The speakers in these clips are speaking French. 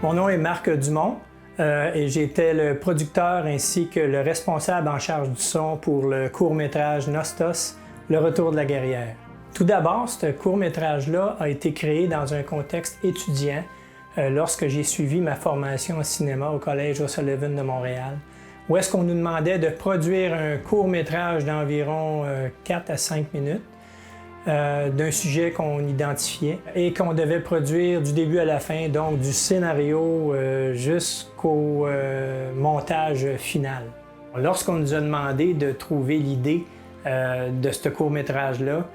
Mon nom est Marc Dumont et j'étais le producteur ainsi que le responsable en charge du son pour le court-métrage Nostos, Le Retour de la guerrière. Tout d'abord, ce court-métrage-là a été créé dans un contexte étudiant lorsque j'ai suivi ma formation en cinéma au Collège O'Sullivan de Montréal, où est-ce qu'on nous demandait de produire un court-métrage d'environ 4 à 5 minutes d'un sujet qu'on identifiait et qu'on devait produire du début à la fin, donc du scénario jusqu'au montage final. Lorsqu'on nous a demandé de trouver l'idée de ce court-métrage-là,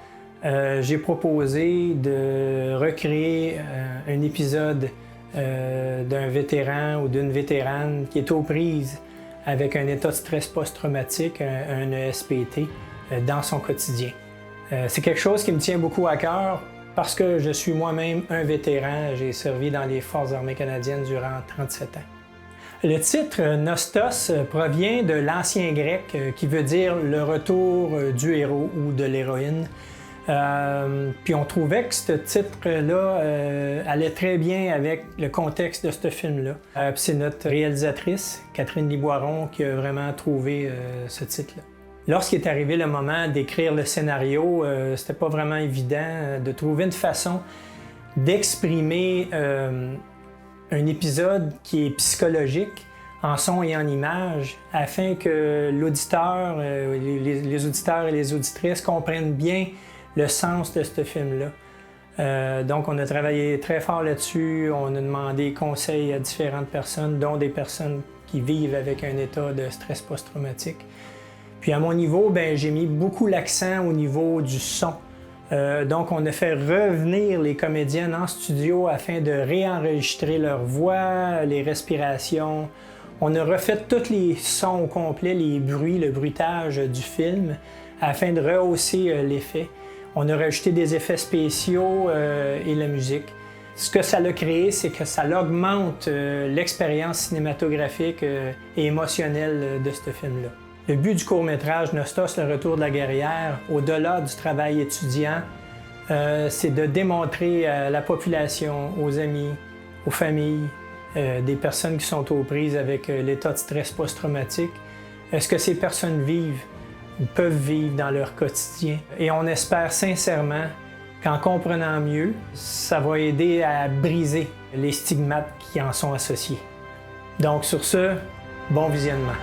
j'ai proposé de recréer un épisode d'un vétéran ou d'une vétérane qui est aux prises avec un état de stress post-traumatique, un ESPT, dans son quotidien. C'est quelque chose qui me tient beaucoup à cœur parce que je suis moi-même un vétéran. J'ai servi dans les Forces armées canadiennes durant 37 ans. Le titre Nostos provient de l'ancien grec qui veut dire le retour du héros ou de l'héroïne. Puis on trouvait que ce titre-là allait très bien avec le contexte de ce film-là. C'est notre réalisatrice, Catherine Liboiron, qui a vraiment trouvé ce titre-là. Lorsqu'il est arrivé le moment d'écrire le scénario, c'était pas vraiment évident de trouver une façon d'exprimer un épisode qui est psychologique en son et en image, afin que l'auditeur, les auditeurs et les auditrices comprennent bien le sens de ce film-là. Donc on a travaillé très fort là-dessus, on a demandé conseil à différentes personnes, dont des personnes qui vivent avec un état de stress post-traumatique. Puis à mon niveau, j'ai mis beaucoup l'accent au niveau du son. Donc on a fait revenir les comédiennes en studio afin de réenregistrer leur voix, les respirations. On a refait tous les sons au complet, les bruits, le bruitage du film, afin de rehausser l'effet. On a rajouté des effets spéciaux et la musique. Ce que ça a créé, c'est que ça augmente l'expérience cinématographique et émotionnelle de ce film-là. Le but du court-métrage Nostos, Le Retour de la guerrière, au-delà du travail étudiant, c'est de démontrer à la population, aux amis, aux familles, des personnes qui sont aux prises avec l'état de stress post-traumatique, ce que ces personnes vivent ou peuvent vivre dans leur quotidien. Et on espère sincèrement qu'en comprenant mieux, ça va aider à briser les stigmates qui en sont associés. Donc sur ce, bon visionnement.